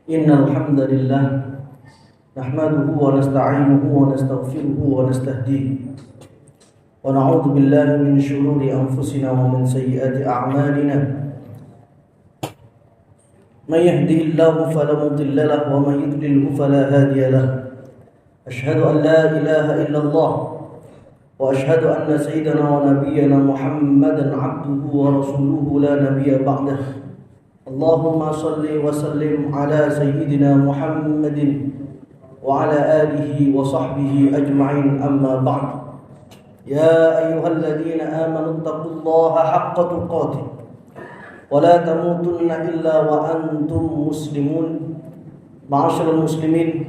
إن الحمد لله نحمده ونستعينه ونستغفره ونستهديه ونعوذ بالله من شرور أنفسنا ومن سيئات أعمالنا من يهده الله فلا مضل له ومن يضلله فلا هادي له أشهد أن لا إله إلا الله وأشهد أن سيدنا ونبينا محمدا عبده ورسوله لا نبي بعده اللهم صل وسلم على سيدنا محمد وعلى آله وصحبه أجمعين أما بعد يا أيها الذين آمنوا اتقوا الله حق تقاته ولا تموتن إلا وأنتم مسلمون. Ma'asyiral muslimin,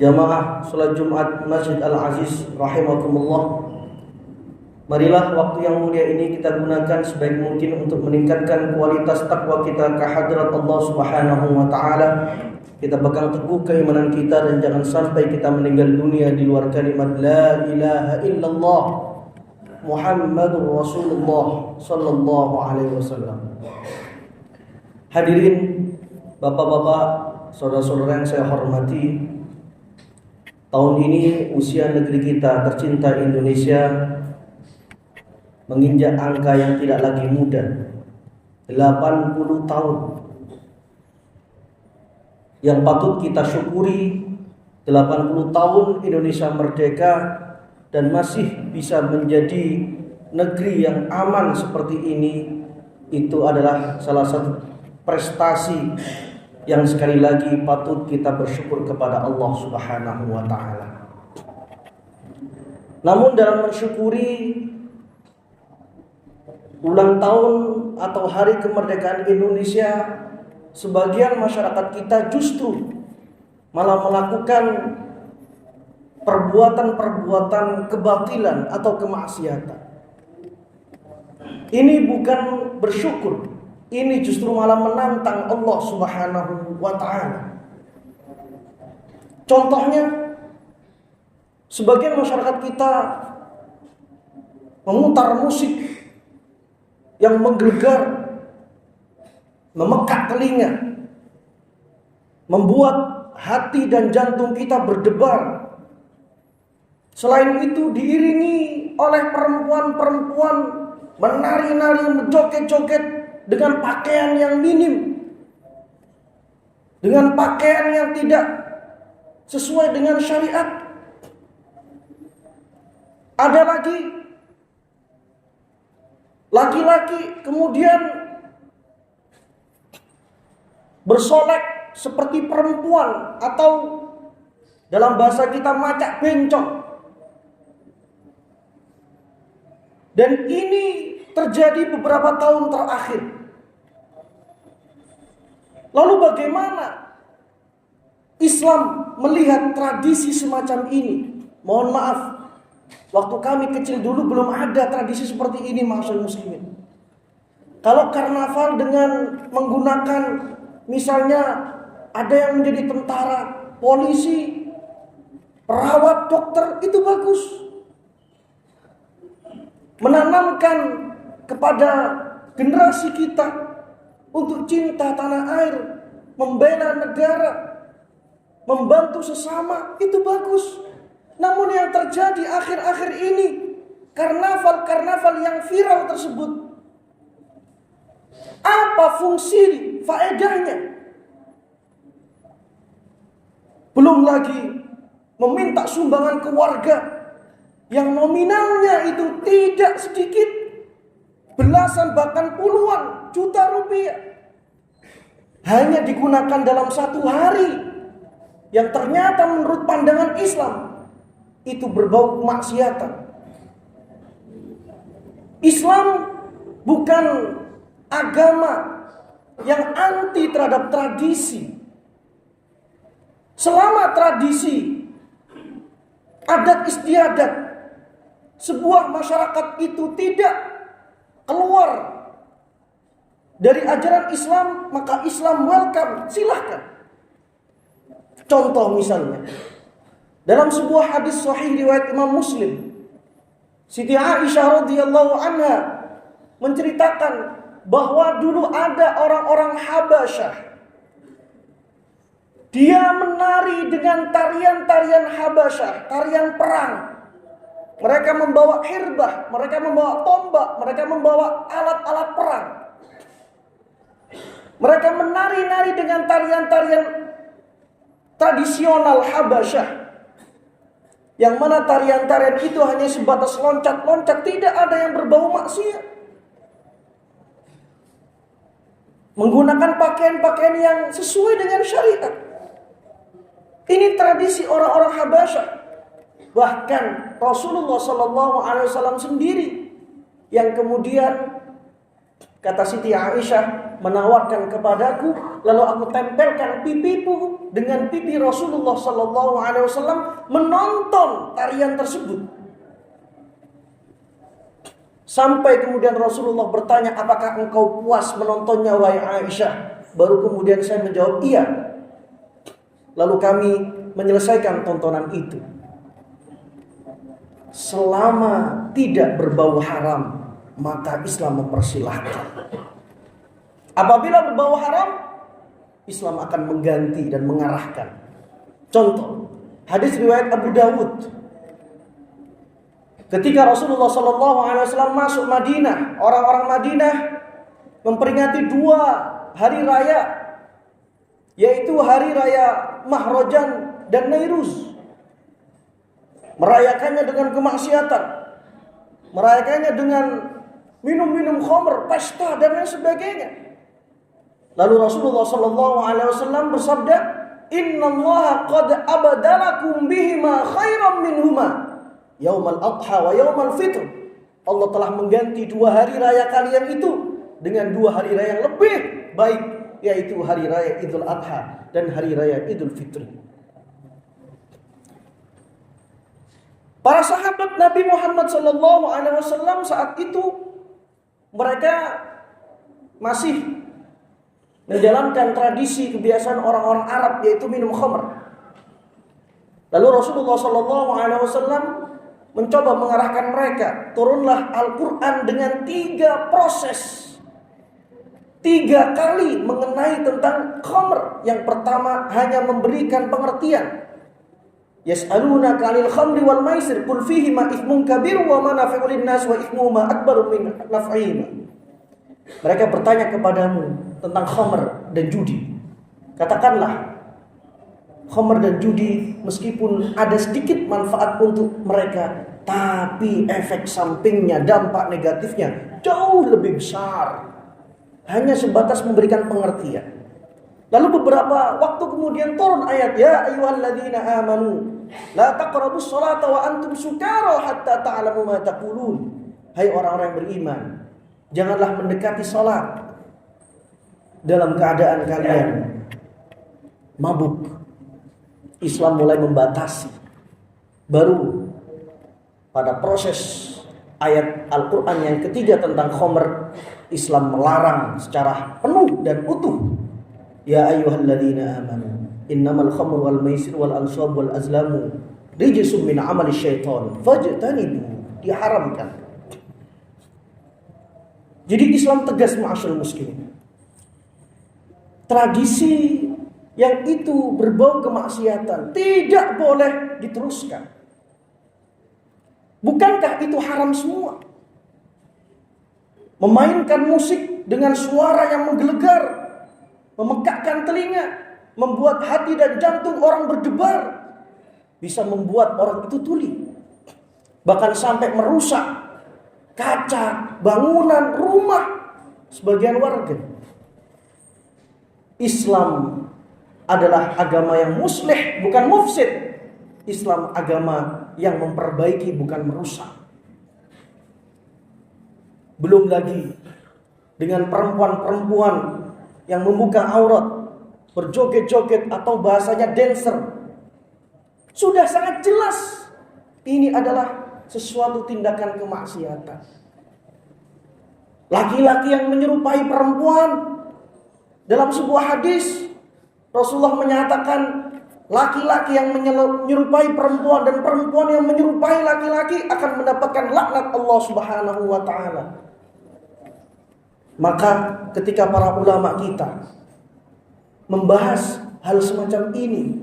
jamaah salat Jumat Masjid Al-Aziz rahimakumullah. Marilah waktu yang mulia ini kita gunakan sebaik mungkin untuk meningkatkan kualitas takwa kita ke hadrat Allah Subhanahu wa taala. Kita pegang teguh keimanan kita dan jangan sampai kita meninggal dunia di luar kalimat la ilaha illallah Muhammadur Rasulullah sallallahu alaihi wasallam. Hadirin bapak-bapak, saudara-saudara yang saya hormati, tahun ini usia negeri kita tercinta Indonesia menginjak angka yang tidak lagi muda, 80 tahun. Yang patut kita syukuri, 80 tahun Indonesia merdeka dan masih bisa menjadi negeri yang aman seperti ini. Itu adalah salah satu prestasi yang sekali lagi patut kita bersyukur kepada Allah Subhanahu wa taala. Namun dalam mensyukuri ulang tahun atau hari kemerdekaan Indonesia, sebagian masyarakat kita justru malah melakukan perbuatan-perbuatan kebatilan atau kemaksiatan. Ini bukan bersyukur, ini justru malah menantang Allah Subhanahu wa taala. Contohnya, sebagian masyarakat kita memutar musik yang menggelegar, memekak telinga, membuat hati dan jantung kita berdebar. Selain itu diiringi oleh perempuan-perempuan menari-nari, menjoget-joget dengan pakaian yang minim, dengan pakaian yang tidak sesuai dengan syariat. Ada laki-laki kemudian bersolek seperti perempuan atau dalam bahasa kita macak bencong. Dan ini terjadi beberapa tahun terakhir. Lalu bagaimana Islam melihat tradisi semacam ini? Mohon maaf, waktu kami kecil dulu belum ada tradisi seperti ini, ma'asyiral muslimin. Kalau karnaval dengan menggunakan misalnya ada yang menjadi tentara, polisi, perawat, dokter, itu bagus. Menanamkan kepada generasi kita untuk cinta tanah air, membela negara, membantu sesama, itu bagus. Namun yang terjadi akhir-akhir ini, karnaval-karnaval yang viral tersebut, apa fungsi, faedahnya? Belum lagi meminta sumbangan ke warga yang nominalnya itu tidak sedikit, belasan bahkan puluhan juta rupiah, hanya digunakan dalam satu hari yang ternyata menurut pandangan Islam itu berbau kemaksiatan. Islam bukan agama yang anti terhadap tradisi. Selama tradisi, adat istiadat sebuah masyarakat itu tidak keluar dari ajaran Islam, maka Islam welcome, silahkan. Contoh misalnya, dalam sebuah hadis sahih riwayat Imam Muslim, Siti Aisyah radhiyallahu anha menceritakan bahwa dulu ada orang-orang Habasyah Dia menari dengan tarian-tarian Habasyah, tarian perang. Mereka membawa hirbah, mereka membawa tombak, mereka membawa alat-alat perang. Mereka menari-nari dengan tarian-tarian tradisional Habasyah. Yang mana tarian-tarian itu hanya sebatas loncat-loncat, tidak ada yang berbau maksiat. Menggunakan pakaian-pakaian yang sesuai dengan syariat. Ini tradisi orang-orang Habasyah. Bahkan Rasulullah SAW sendiri yang kemudian kata Siti Aisyah menawarkan kepadaku, lalu aku tempelkan pipiku dengan pipi Rasulullah SAW menonton tarian tersebut. Sampai kemudian Rasulullah bertanya, apakah engkau puas menontonnya wahai Aisyah? Baru kemudian saya menjawab iya. Lalu kami menyelesaikan tontonan itu. Selama tidak berbau haram, maka Islam mempersilahkan. Apabila berbau haram, Islam akan mengganti dan mengarahkan. Contoh, hadis riwayat Abu Dawud. Ketika Rasulullah SAW masuk Madinah, orang-orang Madinah memperingati 2 hari raya, yaitu hari raya Mahrajan dan Nairuz. Merayakannya dengan kemaksiatan, merayakannya dengan minum-minum khamr, pesta dan lain sebagainya. Lalu Rasulullah SAW bersabda, Innallaha qad abadalakum bihima khairan minhuma yaumal adha wa yaumal fitr. Allah telah mengganti 2 hari raya kalian itu dengan 2 hari raya yang lebih baik, yaitu hari raya Idul Adha dan hari raya Idul Fitri. Para sahabat Nabi Muhammad SAW saat itu mereka masih menjalankan tradisi kebiasaan orang-orang Arab, yaitu minum khamr. Lalu Rasulullah SAW mencoba mengarahkan mereka. Turunlah Al-Quran dengan 3 proses, 3 kali mengenai tentang khamr. Yang pertama hanya memberikan pengertian. Yas'alunaka 'anil khamri wal maisir qul fihima itsmun kabirun wa manafi'u lin-nas wa itsmuhuma akbaru min naf'ihima. Mereka bertanya kepadamu tentang khamr dan judi. Katakanlah, khamr dan judi meskipun ada sedikit manfaat untuk mereka, tapi efek sampingnya, dampak negatifnya jauh lebih besar. Hanya sebatas memberikan pengertian. Lalu beberapa waktu kemudian turun ayat, ya ayyuhalladzina amanu la taqrabus sholata wa antum sukara hatta ta'lamu ma taqulun. Hai orang-orang yang beriman, janganlah mendekati salat dalam keadaan kalian mabuk. Islam mulai membatasi. Baru pada proses ayat Al-Quran yang ketiga tentang khamr, Islam melarang secara penuh dan utuh. Ya ayyuhalladzina amanu innamal khamru wal maisir wal ansab wal azlamu rijsum min amali syaitan fajtanibu. Diharamkan. Jadi Islam tegas, ma'asyiral muslimin. Tradisi yang itu berbau kemaksiatan tidak boleh diteruskan. Bukankah itu haram semua? Memainkan musik dengan suara yang menggelegar, memekakkan telinga, membuat hati dan jantung orang berdebar, bisa membuat orang itu tuli, bahkan sampai merusak kaca, bangunan, rumah sebagian warga. Islam adalah agama yang muslih, bukan mufsid. Islam agama yang memperbaiki, bukan merusak. Belum lagi dengan perempuan-perempuan yang membuka aurat, berjoget-joget atau bahasanya dancer. Sudah sangat jelas ini adalah sesuatu tindakan kemaksiatan. Laki-laki yang menyerupai perempuan. Dalam sebuah hadis Rasulullah menyatakan laki-laki yang menyerupai perempuan dan perempuan yang menyerupai laki-laki akan mendapatkan laknat Allah Subhanahu wa taala. Maka ketika para ulama kita membahas hal semacam ini,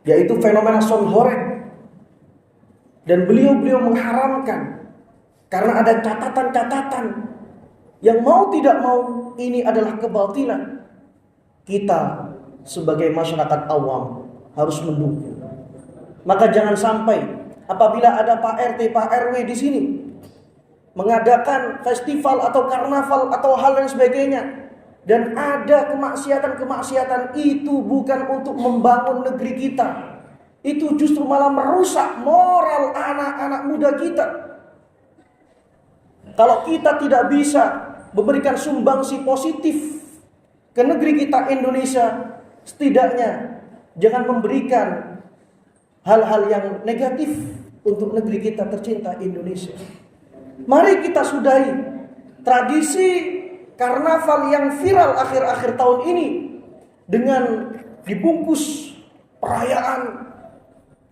yaitu fenomena Songhoreng. Dan beliau mengharamkan karena ada catatan-catatan yang mau tidak mau ini adalah kebatilan. Kita sebagai masyarakat awam harus mendukung. Maka jangan sampai apabila ada Pak RT, Pak RW di sini mengadakan festival atau karnaval atau hal dan sebagainya, dan ada kemaksiatan-kemaksiatan, itu bukan untuk membangun negeri kita. Itu justru malah merusak moral anak-anak muda kita. Kalau kita tidak bisa memberikan sumbangsi positif ke negeri kita Indonesia, setidaknya jangan memberikan hal-hal yang negatif untuk negeri kita tercinta Indonesia. Mari kita sudahi tradisi karnaval yang viral akhir-akhir tahun ini dengan dibungkus perayaan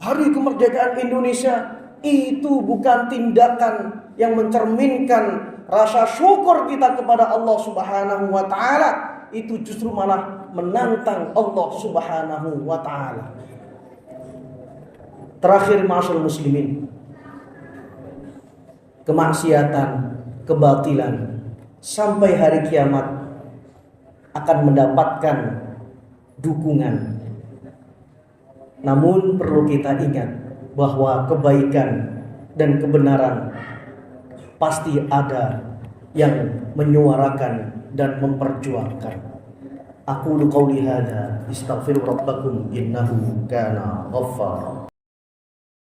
Hari Kemerdekaan Indonesia. Itu bukan tindakan yang mencerminkan rasa syukur kita kepada Allah Subhanahu wa taala. Itu justru malah menantang Allah Subhanahu wa taala. Terakhir, ma'asyiral muslimin, kemaksiatan, kebatilan sampai hari kiamat akan mendapatkan dukungan. Namun perlu kita ingat bahwa kebaikan dan kebenaran pasti ada yang menyuarakan dan memperjuangkan. Aqulu qouli hadza, astaghfiru rabbakum innahu kana ghaffara.